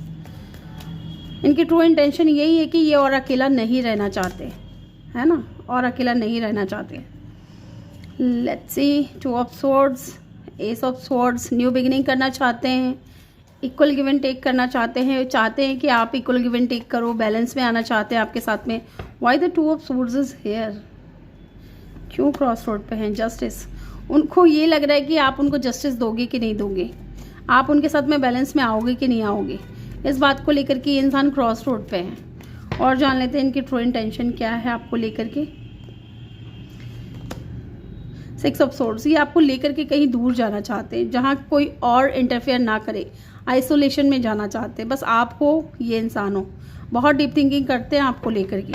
इनकी ट्रू इंटेंशन यही है कि ये और अकेला नहीं रहना चाहते, है ना, और अकेला नहीं रहना चाहते। Let's see, 2 of swords, S of swords, new beginning करना चाहते हैं, इक्वल गिव एंड टेक करना चाहते हैं कि आप इक्वल गिव एंड टेक करो, बैलेंस में आना चाहते हैं आपके साथ में। Why the 2 of swords is here, क्यों क्रॉस रोड पे हैं। जस्टिस, उनको ये लग रहा है कि आप उनको जस्टिस दोगे कि नहीं दोगे, आप उनके साथ में बैलेंस में आओगे कि नहीं आओगे, इस बात को लेकर के ये इंसान क्रॉस रोड पे हैं। और जान लेते हैं इनकी ट्रू इंटेंशन क्या है आपको लेकर के। 6 ऑफ सोर्ड्स, ये आपको लेकर के कहीं दूर जाना चाहते हैं, जहाँ कोई और इंटरफेयर ना करे, आइसोलेशन में जाना चाहते हैं, बस आप हो, ये इंसान हो। बहुत डीप थिंकिंग करते हैं आपको लेकर के,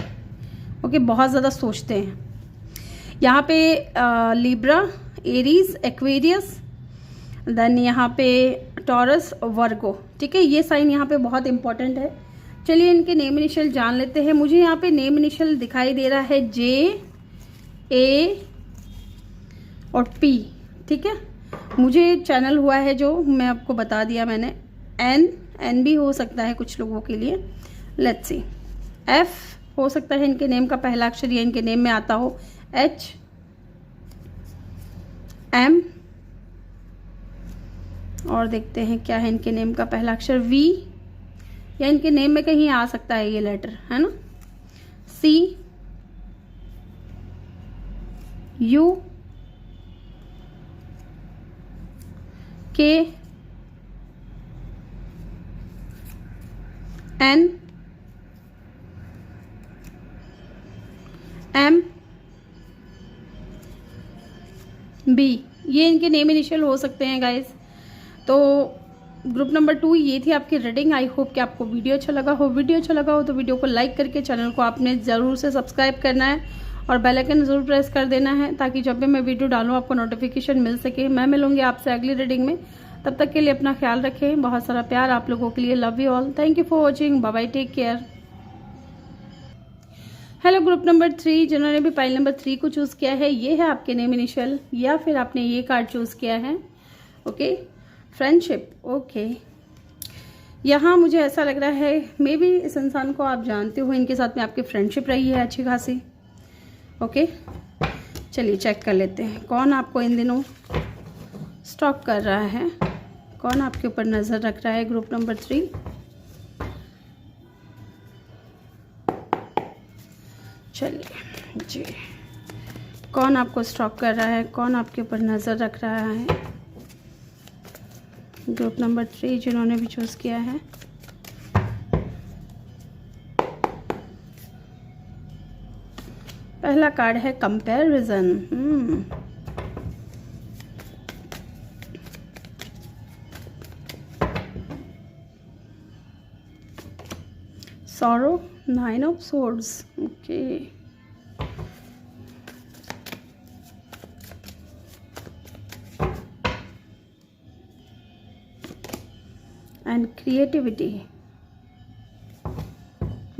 ओके, बहुत ज़्यादा सोचते हैं। यहाँ पे लिब्रा, एरीज, एक्वेरियस, देन यहाँ पे टॉरस, वर्गो, ठीक है। ये साइन यहाँ पे बहुत इंपॉर्टेंट है। चलिए इनके नेम इनिशियल जान लेते हैं। मुझे यहाँ पे नेम इनिशियल दिखाई दे रहा है J, A और P, ठीक है। मुझे चैनल हुआ है जो मैं आपको बता दिया मैंने, N भी हो सकता है कुछ लोगों के लिए। लेट्स सी, F हो सकता है इनके नेम का पहला अक्षर या इनके नेम में आता हो, H, M, और देखते हैं क्या है इनके नेम का पहला अक्षर, V, या इनके नेम में कहीं आ सकता है ये लेटर, है ना, C, U, K, N, M, B। ये इनके नेम इनिशियल हो सकते हैं गाइस। तो ग्रुप नंबर 2 ये थी आपकी रीडिंग। आई होप कि आपको वीडियो अच्छा लगा हो। वीडियो अच्छा लगा हो तो वीडियो को लाइक करके चैनल को आपने ज़रूर से सब्सक्राइब करना है और बेल आइकन ज़रूर प्रेस कर देना है, ताकि जब भी मैं वीडियो डालूँ आपको नोटिफिकेशन मिल सके। मैं मिलूंगी आपसे अगली रीडिंग में। तब तक के लिए अपना ख्याल रखें। बहुत सारा प्यार आप लोगों के लिए। Love you all. Thank you for watching. Bye bye, take care. Hello group number 3, जिन्होंने भी पाइल नंबर 3 को चूज़ किया है, ये है आपके नेम इनिशियल, या फिर आपने ये कार्ड चूज़ किया है, ओके। Friendship, okay. यहाँ मुझे ऐसा लग रहा है मे बी इस इंसान को आप जानते हो, इनके साथ में आपकी फ्रेंडशिप रही है अच्छी खासी, ओके। चलिए चेक कर लेते हैं कौन आपको इन दिनों स्टॉक कर रहा है, कौन आपके ऊपर नज़र रख रहा है। ग्रुप नंबर 3, चलिए जी, कौन आपको स्टॉक कर रहा है, कौन आपके ऊपर नज़र रख रहा है। ग्रुप नंबर 3 जिन्होंने भी चूज़ किया है, पहला कार्ड है comparison. Sorrow, 9 of swords, okay. And creativity,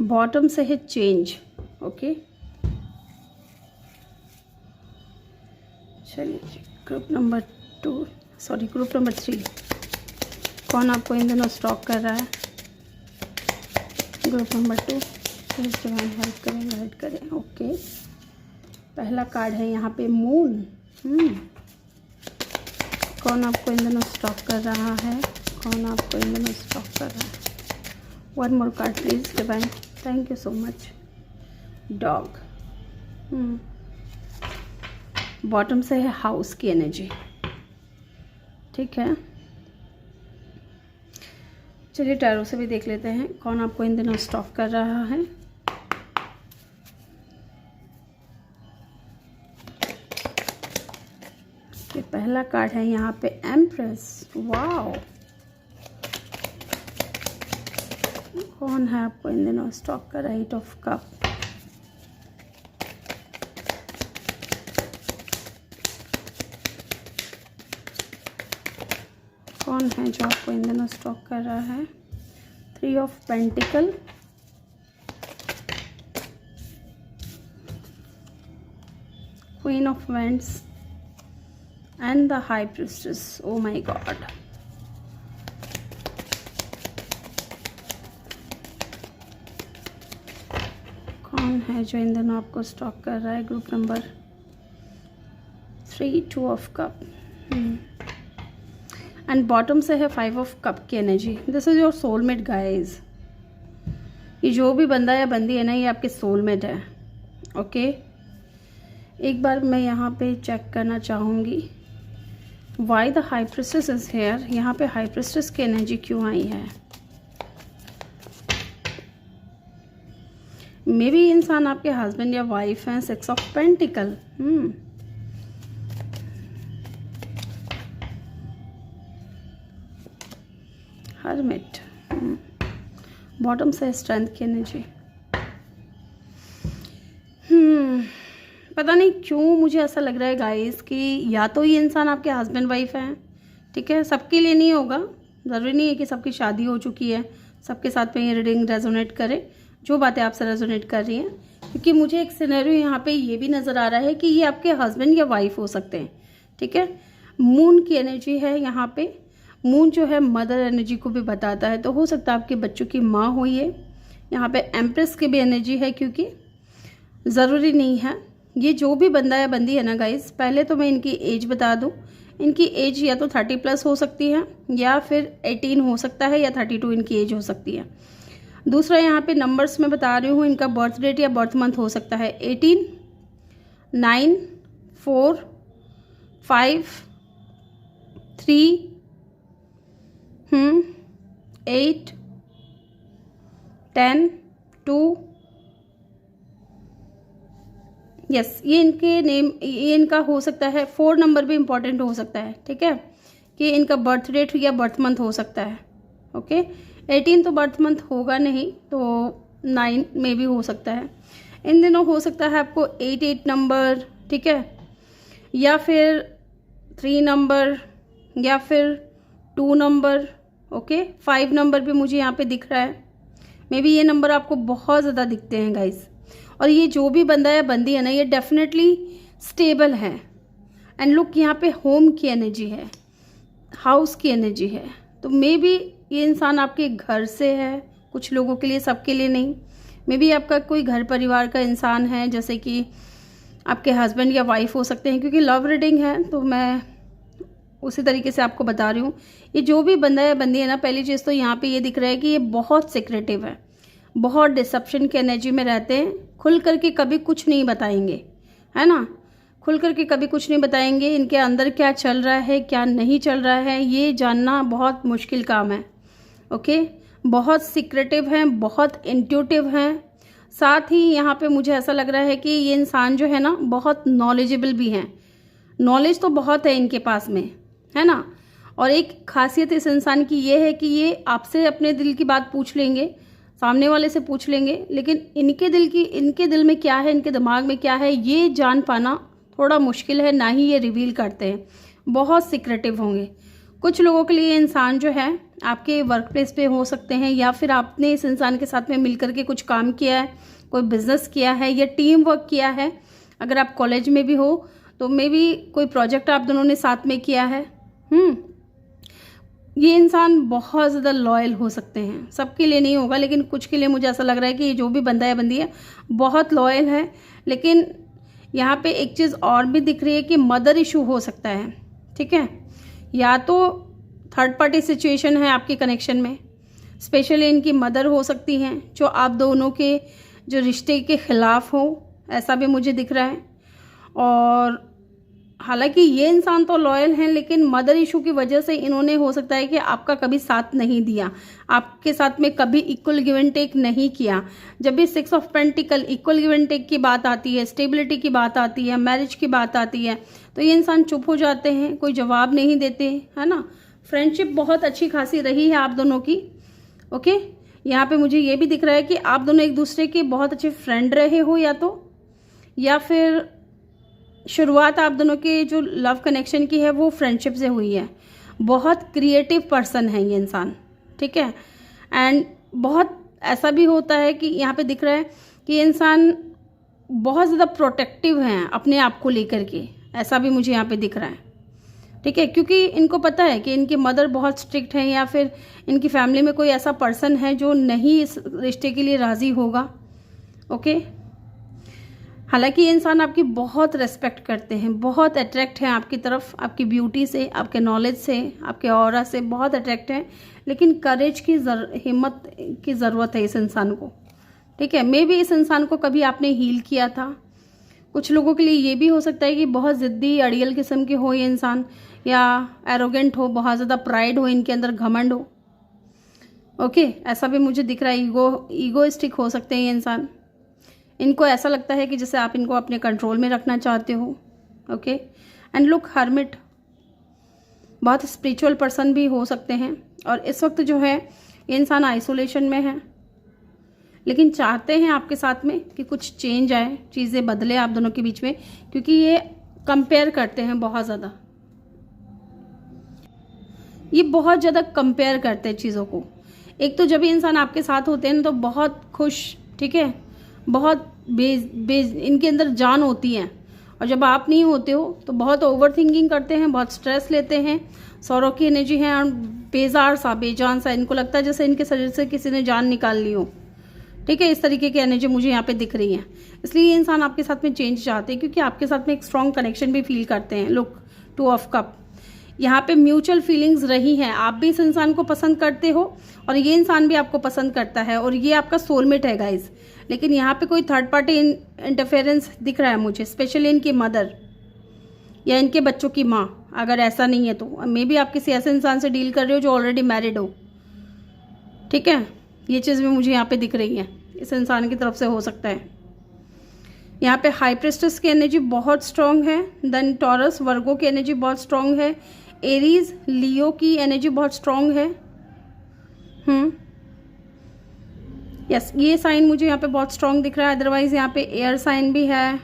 bottom से है चेंज, ओके। चलिए ग्रुप नंबर 3, कौन आपको इन दिनों स्टॉक कर रहा है। Group number 2, please divine help करें, गाइड करें, ओके। पहला कार्ड है यहाँ पे मून। कौन आपको इन दिनों स्टॉक कर रहा है, कौन आपको इन दिनों स्टॉक कर रहा है। One more card please divine, thank you so much. Dog, bottom से है हाउस की एनर्जी, ठीक है। चलिए टैरो से भी देख लेते हैं कौन आपको इन दिनों स्टॉक कर रहा है। ये पहला कार्ड है यहाँ पे एम्प्रेस, वाओ। कौन है आपको इन दिनों स्टॉक कर रहा है, 8 ऑफ कप। कौन है जो आपको इन दिनों स्टॉक कर रहा है, 3 of pentacle, queen of vents and the high priestess. Oh my God, कौन है जो इन दिनों आपको स्टॉक कर रहा है। Group number 3, 2 of cup and bottom से है 5 ऑफ कप की energy. This is your soulmate guys. ये जो भी बंदा या बंदी है ना, ये आपके सोलमेट है, ओके। एक बार मैं यहाँ पे चेक करना चाहूँगी why the high priestess is here. यहाँ पे हाई प्रिस्टेस की एनर्जी क्यों आई है। मे बी इंसान आपके हस्बैंड या वाइफ हैं। 6 ऑफ पेंटिकल, हर्मिट, बॉटम से स्ट्रेंथ की एनर्जी। पता नहीं क्यों मुझे ऐसा लग रहा है गाइस कि या तो ये इंसान आपके हस्बैंड वाइफ हैं, ठीक है, सबके लिए नहीं होगा, ज़रूरी नहीं है कि सबकी शादी हो चुकी है सबके साथ में ये रीडिंग रेजोनेट करे, जो बातें आपसे रेजोनेट कर रही हैं, क्योंकि मुझे एक सिनेरियो यहाँ पे ये भी नज़र आ रहा है कि ये आपके हस्बैंड या वाइफ हो सकते हैं। ठीक है, मून की एनर्जी है यहाँ पे। मून जो है मदर एनर्जी को भी बताता है, तो हो सकता है आपके बच्चों की माँ हो ये। यहाँ पे एम्प्रेस की भी एनर्जी है, क्योंकि ज़रूरी नहीं है ये जो भी बंदा या बंदी है ना गाइस, पहले तो मैं इनकी एज बता दूँ। इनकी एज या तो 30+ हो सकती है, या फिर 18 हो सकता है, या 32 इनकी एज हो सकती है। दूसरा यहाँ पे नंबर्स में बता रही हूँ, इनका बर्थ डेट या बर्थ मंथ हो सकता है 18, 9, 4, 5, 3, 8, 10, 2। यस, ये इनके नेम, ये इनका हो सकता है। 4 नंबर भी इम्पॉर्टेंट हो सकता है। ठीक है, कि इनका बर्थ डेट या बर्थ मंथ हो सकता है। ओके, 18 तो बर्थ मंथ होगा नहीं, तो 9 में भी हो सकता है। इन दिनों हो सकता है आपको 8 नंबर, ठीक है, या फिर 3 नंबर, या फिर 2 नंबर। ओके, 5 नंबर भी मुझे यहाँ पे दिख रहा है। मे बी ये नंबर आपको बहुत ज़्यादा दिखते हैं गाइस। और ये जो भी बंदा या बंदी है ना, ये डेफिनेटली स्टेबल है। एंड लुक, यहाँ पे होम की एनर्जी है, हाउस की एनर्जी है। तो मे बी ये इंसान आपके घर से है, कुछ लोगों के लिए, सबके लिए नहीं। मे बी आपका कोई घर परिवार का इंसान है, जैसे कि आपके हस्बैंड या वाइफ हो सकते हैं, क्योंकि लव रीडिंग है तो मैं उसी तरीके से आपको बता रही हूँ। ये जो भी बंदा या बंदी है ना, पहली चीज़ तो यहाँ पे ये दिख रहा है कि ये बहुत सीक्रेटिव है, बहुत डिसेप्शन की एनर्जी में रहते हैं। खुल करके कभी कुछ नहीं बताएंगे, है ना, खुल करके कभी कुछ नहीं बताएंगे। इनके अंदर क्या चल रहा है, क्या नहीं चल रहा है, ये जानना बहुत मुश्किल काम है। ओके, बहुत सीक्रेटिव हैं, बहुत इंट्यूटिव हैं। साथ ही यहाँ पे मुझे ऐसा लग रहा है कि ये इंसान जो है ना, बहुत नॉलेजेबल भी हैं। नॉलेज तो बहुत है इनके पास में, है ना। और एक खासियत इस इंसान की ये है कि ये आपसे अपने दिल की बात पूछ लेंगे, सामने वाले से पूछ लेंगे, लेकिन इनके दिल में क्या है, इनके दिमाग में क्या है, ये जान पाना थोड़ा मुश्किल है। ना ही ये रिवील करते हैं, बहुत सीक्रेटिव होंगे। कुछ लोगों के लिए इंसान जो है आपके वर्क प्लेस पे हो सकते हैं, या फिर आपने इस इंसान के साथ में मिलकर के कुछ काम किया है, कोई बिजनेस किया है, या टीम वर्क किया है। अगर आप कॉलेज में भी हो तो मे बी कोई प्रोजेक्ट आप दोनों ने साथ में किया है। ये इंसान बहुत ज़्यादा लॉयल हो सकते हैं, सबके लिए नहीं होगा, लेकिन कुछ के लिए मुझे ऐसा लग रहा है कि ये जो भी बंदा या बंदी है बहुत लॉयल है। लेकिन यहाँ पे एक चीज़ और भी दिख रही है कि मदर इशू हो सकता है। ठीक है, या तो थर्ड पार्टी सिचुएशन है आपके कनेक्शन में, स्पेशली इनकी मदर हो सकती हैं जो आप दोनों के जो रिश्ते के खिलाफ हो, ऐसा भी मुझे दिख रहा है। और हालांकि ये इंसान तो लॉयल हैं, लेकिन मदर इशू की वजह से इन्होंने हो सकता है कि आपका कभी साथ नहीं दिया, आपके साथ में कभी इक्वल गिव एंड टेक नहीं किया। जब भी 6 of pentacles, equal give and take की बात आती है, स्टेबिलिटी की बात आती है, मैरिज की बात आती है, तो ये इंसान चुप हो जाते हैं, कोई जवाब नहीं देते, है ना। फ्रेंडशिप बहुत अच्छी खासी रही है आप दोनों की। ओके, यहाँ पे मुझे ये भी दिख रहा है कि आप दोनों एक दूसरे के बहुत अच्छे फ्रेंड रहे हो, या फिर शुरुआत आप दोनों के जो लव कनेक्शन की है वो फ्रेंडशिप से हुई है। बहुत क्रिएटिव पर्सन है ये इंसान, ठीक है। एंड बहुत ऐसा भी होता है कि यहाँ पे दिख रहा है कि ये इंसान बहुत ज़्यादा प्रोटेक्टिव हैं अपने आप को लेकर के, ऐसा भी मुझे यहाँ पे दिख रहा है। ठीक है, क्योंकि इनको पता है कि इनकी मदर बहुत स्ट्रिक्ट है, या फिर इनकी फैमिली में कोई ऐसा पर्सन है जो नहीं इस रिश्ते के लिए राज़ी होगा। ओके, हालांकि ये इंसान आपकी बहुत रेस्पेक्ट करते हैं, बहुत अट्रैक्ट हैं आपकी तरफ, आपकी ब्यूटी से, आपके नॉलेज से, आपके ऑरा से बहुत अट्रैक्ट हैं। लेकिन करेज की हिम्मत की ज़रूरत है इस इंसान को। ठीक है, मे भी इस इंसान को कभी आपने हील किया था। कुछ लोगों के लिए ये भी हो सकता है कि बहुत ज़िद्दी अड़ियल किस्म के हो ये इंसान, या एरोगेंट हो, बहुत ज़्यादा प्राइड हो, इनके अंदर घमंड हो। ओके, ऐसा भी मुझे दिख रहा है। ईगोइस्टिक हो सकते हैं ये इंसान। इनको ऐसा लगता है कि जैसे आप इनको अपने कंट्रोल में रखना चाहते हो। ओके, एंड लुक, हर्मिट, बहुत स्पिरिचुअल पर्सन भी हो सकते हैं। और इस वक्त जो है ये इंसान आइसोलेशन में है, लेकिन चाहते हैं आपके साथ में कि कुछ चेंज आए, चीज़ें बदले आप दोनों के बीच में, क्योंकि ये कंपेयर करते हैं बहुत ज़्यादा। ये बहुत ज़्यादा कंपेयर करते हैं चीज़ों को। एक तो जब ये इंसान आपके साथ होते हैं ना तो बहुत खुश, ठीक है, बहुत इनके अंदर जान होती है, और जब आप नहीं होते हो तो बहुत ओवर थिंकिंग करते हैं, बहुत स्ट्रेस लेते हैं, सौरों की एनर्जी है और बेजार सा, बेजान सा, इनको लगता है जैसे इनके शरीर से किसी ने जान निकाल ली हो, ठीक है। इस तरीके की एनर्जी मुझे यहाँ पे दिख रही है। इसलिए ये इंसान आपके साथ में चेंज चाहते हैं क्योंकि आपके साथ में एक स्ट्रॉन्ग कनेक्शन भी फील करते हैं। लुक, 2 ऑफ कप, यहाँ पे म्यूचुअल फीलिंग्स रही हैं। आप भी इस इंसान को पसंद करते हो और ये इंसान भी आपको पसंद करता है, और ये आपका सोलमेट है गाइज। लेकिन यहाँ पे कोई थर्ड पार्टी इंटरफेरेंस दिख रहा है मुझे, स्पेशली इनकी मदर या इनके बच्चों की माँ। अगर ऐसा नहीं है तो मे बी आप किसी ऐसे इंसान से डील कर रहे हो जो ऑलरेडी मैरिड हो, ठीक है। ये चीज़ भी मुझे यहाँ पे दिख रही है, इस इंसान की तरफ से हो सकता है। यहाँ पे हाई प्रेस्टिस की एनर्जी बहुत स्ट्रांग है, देन टॉरस वर्गो की एनर्जी बहुत स्ट्रांग है, एरीज लियो की एनर्जी बहुत स्ट्रांग है। यस, ये साइन मुझे यहाँ पे बहुत स्ट्रांग दिख रहा है। अदरवाइज यहाँ पे एयर साइन भी है।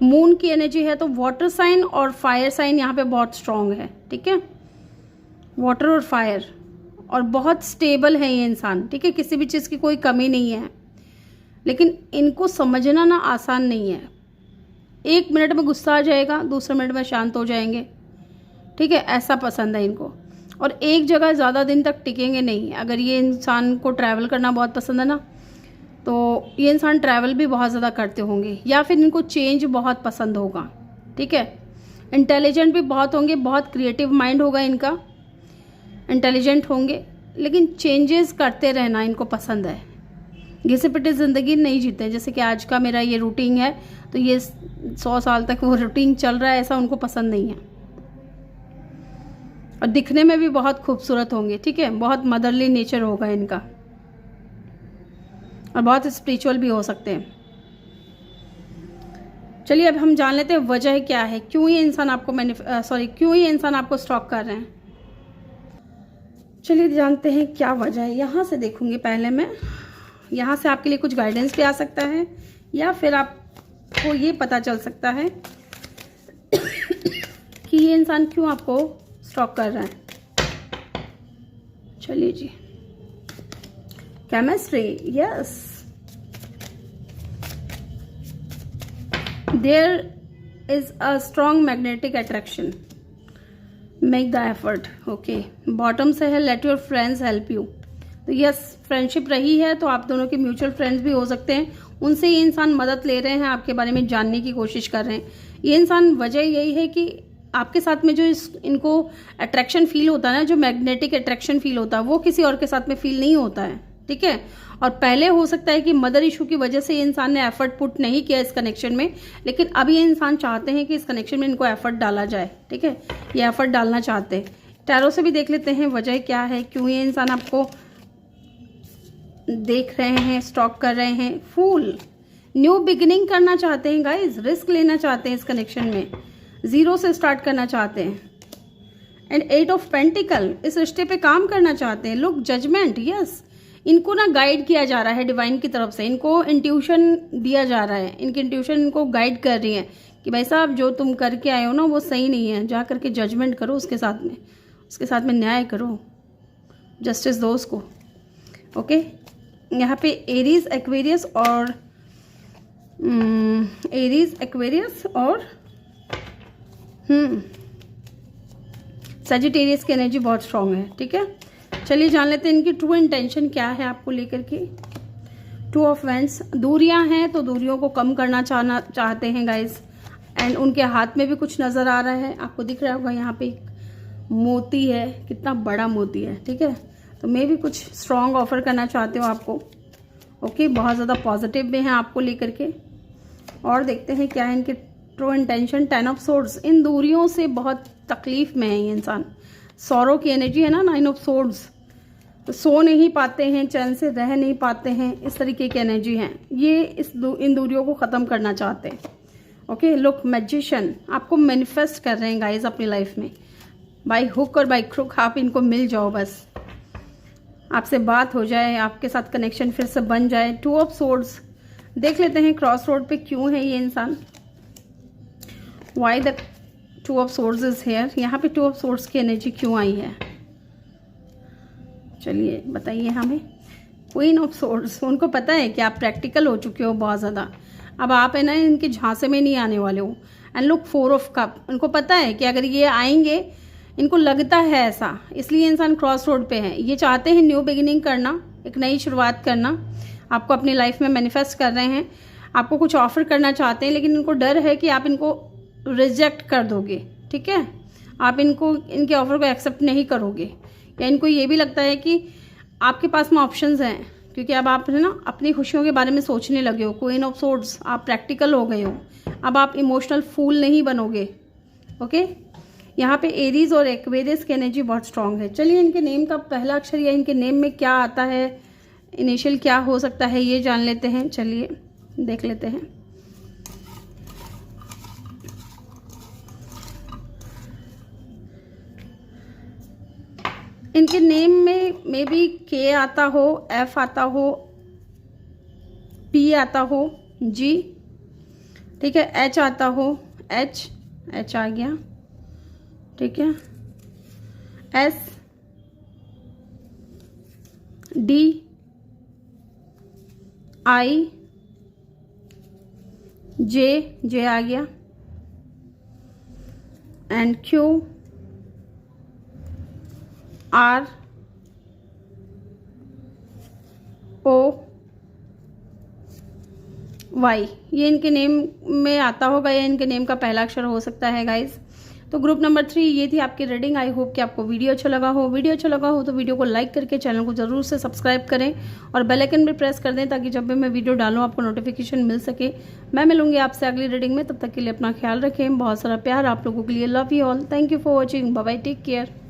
मून की एनर्जी है, तो वाटर साइन और फायर साइन यहाँ पे बहुत स्ट्रांग है, ठीक है। वाटर और फायर, और बहुत स्टेबल है ये इंसान, ठीक है। किसी भी चीज़ की कोई कमी नहीं है, लेकिन इनको समझना ना आसान नहीं है। 1 मिनट में गुस्सा आ जाएगा, दूसरे मिनट में शांत हो जाएंगे, ठीक है। ऐसा पसंद है इनको, और एक जगह ज़्यादा दिन तक टिकेंगे नहीं। अगर ये इंसान को ट्रैवल करना बहुत पसंद है ना, तो ये इंसान ट्रैवल भी बहुत ज़्यादा करते होंगे, या फिर इनको चेंज बहुत पसंद होगा, ठीक है। इंटेलिजेंट भी बहुत होंगे, बहुत क्रिएटिव माइंड होगा इनका, इंटेलिजेंट होंगे, लेकिन चेंजेस करते रहना इनको पसंद है। घिसे पिटे ज़िंदगी नहीं जीते, जैसे कि आज का मेरा ये रूटीन है तो ये 100 साल तक वो रूटीन चल रहा है, ऐसा उनको पसंद नहीं है। और दिखने में भी बहुत खूबसूरत होंगे, ठीक है। बहुत मदरली नेचर होगा इनका, और बहुत स्पिरिचुअल भी हो सकते हैं। चलिए अब हम जान लेते हैं वजह क्या है, क्यों ये इंसान आपको स्टॉक कर रहे हैं। चलिए जानते हैं क्या वजह है। यहाँ से देखूंगी पहले मैं, यहाँ से आपके लिए कुछ गाइडेंस भी आ सकता है, या फिर आपको ये पता चल सकता है कि ये इंसान क्यों आपको स्टॉक कर रहा है। चलिए जी, chemistry, yes, there is a strong magnetic attraction, make the effort, okay. Bottom से है, let your friends help you. तो यस, फ्रेंडशिप रही है, तो आप दोनों के म्यूचुअल फ्रेंड्स भी हो सकते हैं, उनसे ये इंसान मदद ले रहे हैं, आपके बारे में जानने की कोशिश कर रहे हैं। ये इंसान, वजह यही है कि आपके साथ में जो इनको अट्रैक्शन फील होता है ना, जो मैग्नेटिक अट्रैक्शन फील होता है, वो किसी और के साथ में फील नहीं होता है, ठीक है। और पहले हो सकता है कि मदर इशू की वजह से ये इंसान ने एफर्ट पुट नहीं किया इस कनेक्शन में, लेकिन अब ये इंसान चाहते हैं कि इस कनेक्शन में इनको एफर्ट डाला जाए, ठीक है। ये एफर्ट डालना चाहते हैं। टैरो से भी देख लेते हैं वजह क्या है, क्यों ये इंसान आपको देख रहे हैं, स्टॉक कर रहे हैं। फूल, न्यू बिगिनिंग करना चाहते हैं गाइज, रिस्क लेना चाहते हैं इस कनेक्शन में, 0 से स्टार्ट करना चाहते हैं। एंड 8 ऑफ पेंटिकल, इस रिश्ते पे काम करना चाहते हैं। लुक, जजमेंट, यस, इनको ना गाइड किया जा रहा है डिवाइन की तरफ से, इनको इंट्यूशन दिया जा रहा है, इनकी इंट्यूशन इनको गाइड कर रही है कि भाई साहब जो तुम करके आए हो ना वो सही नहीं है, जा करके जजमेंट करो उसके साथ में न्याय करो, जस्टिस दो उसको, ओके। यहाँ पे एरीज एक्वेरियस और सजिटेरियस की एनर्जी बहुत स्ट्रांग है, ठीक है। चलिए जान लेते हैं इनकी ट्रू इंटेंशन क्या है आपको लेकर के। 2 ऑफ वैंड्स, दूरियां हैं तो दूरियों को कम करना चाहते हैं गाइस, एंड उनके हाथ में भी कुछ नज़र आ रहा है, आपको दिख रहा होगा यहाँ पे एक मोती है, कितना बड़ा मोती है, ठीक है। तो मैं भी कुछ स्ट्रॉन्ग ऑफर करना चाहते हो आपको, ओके। बहुत ज़्यादा पॉजिटिव में है आपको लेकर के। और देखते हैं क्या है इनके ट्रू इंटेंशन। 10 ऑफ सोर्ड्स, इन दूरियों से बहुत तकलीफ में है ये इंसान, सौरों की एनर्जी है ना, 9 ऑफ सोर्ड्स, तो सो नहीं पाते हैं, चैन से रह नहीं पाते हैं, इस तरीके की एनर्जी है। ये इन दूरियों को ख़त्म करना चाहते हैं, ओके। लुक, मैजिशियन आपको मैनिफेस्ट कर रहे हैं गाइज अपनी लाइफ में, बाय हुक और बाय क्रुक आप इनको मिल जाओ, बस आपसे बात हो जाए, आपके साथ कनेक्शन फिर से बन जाए। 2 ऑफ सोर्ड्स, देख लेते हैं क्रॉस रोड पे क्यों है ये इंसान। Why the 2 of source is here, यहाँ पे 2 ऑफ सोर्स की एनर्जी क्यों आई है, चलिए बताइए हमें। क्वीन ऑफ सोर्स, उनको पता है कि आप प्रैक्टिकल हो चुके हो बहुत ज़्यादा, अब आप है ना इनके झांसे में नहीं आने वाले हो। एंड लुक 4 ऑफ कप, उनको पता है कि अगर ये आएंगे, इनको लगता है ऐसा, इसलिए इंसान क्रॉस रोड पे है। ये चाहते हैं न्यू बिगिनिंग करना, एक नई शुरुआत करना, आपको अपनी लाइफ में मैनिफेस्ट कर रहे हैं, आपको कुछ ऑफर करना चाहते हैं, लेकिन इनको डर है कि आप इनको रिजेक्ट कर दोगे, ठीक है, आप इनको इनके ऑफर को एक्सेप्ट नहीं करोगे, या इनको ये भी लगता है कि आपके पास में ऑप्शंस हैं, क्योंकि अब आप है ना अपनी खुशियों के बारे में सोचने लगे हो। क्वीन ऑफ सोर्ड्स, आप प्रैक्टिकल हो गए हो, अब आप इमोशनल फूल नहीं बनोगे। ओके, यहाँ पे एरीज और एक्वेरियस की एनर्जी बहुत स्ट्रांग है। चलिए इनके नेम का पहला अक्षर या इनके नेम में क्या आता है, इनिशियल क्या हो सकता है, ये जान लेते हैं। चलिए देख लेते हैं। इनके नेम में मे बी के आता हो, एफ आता हो, पी आता हो, जी, ठीक है, एच आता हो, एच आ गया, ठीक है, एस, डी, आई, जे आ गया, and Q, R, O, Y, ये इनके नेम में आता होगा या इनके नेम का पहला अक्षर हो सकता है गाइज। तो ग्रुप नंबर 3 ये थी आपकी रीडिंग। आई होप कि आपको वीडियो अच्छा लगा हो। वीडियो अच्छा लगा हो तो वीडियो को लाइक करके चैनल को जरूर से सब्सक्राइब करें और बेल आइकन भी प्रेस कर दें, ताकि जब भी मैं वीडियो डालूं आपको नोटिफिकेशन मिल सके। मैं मिलूंगी आपसे अगली रीडिंग में, तब तक के लिए अपना ख्याल रखें। बहुत सारा प्यार आप लोगों के लिए। Love you all, thank you for watching, bye bye, take care.